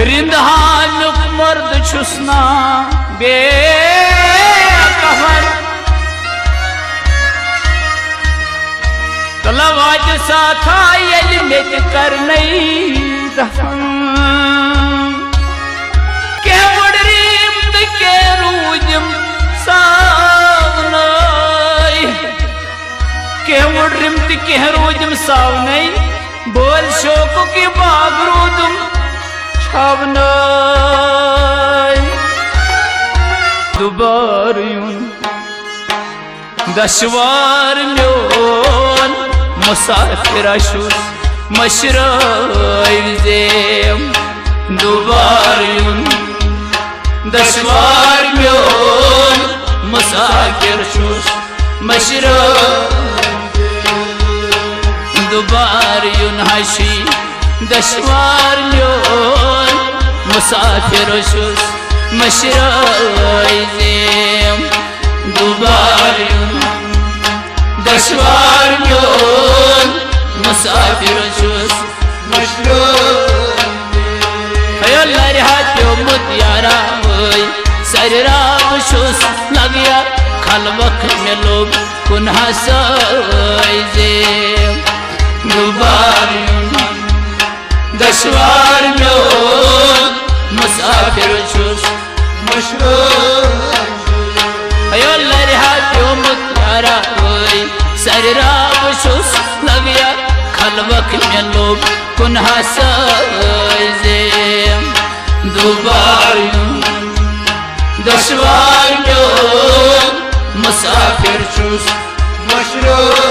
रिंदहानुक मर्द छुसना बेकफन तलवाज साथा यल में करने दफन के मुडरीम के रूजम सावनाई के मुडरीम के रूजम सावनाई बोल शोक की बागरूदम छावनाई दुबार यूं दशवार म्योन मुसाफिर शुस मशराइजेम दुबार यूं दशवार म्योन मुसाफिर शुस मशराइजेम दुबार यूं हशी दशवार म्योन मुसाफिर शुस मशराइजेम दुबार यूं दशवार म्योन मुसाफिर शुस मशराइजेम लरहात्यो मुतियारा होई सरराब शुस लगिया खलवख में लोग कुन्हा साइजेम दुबार यूं दशवार म्योन मुसाफिर शुस मशराइजेम लरहात्यो मुतियारा होई सरराब शुस लगिया खलवख में लोग कुन्हा साइजेम दुबार यूं दशवार म्योन मुसाफिर शुस मशराइजेम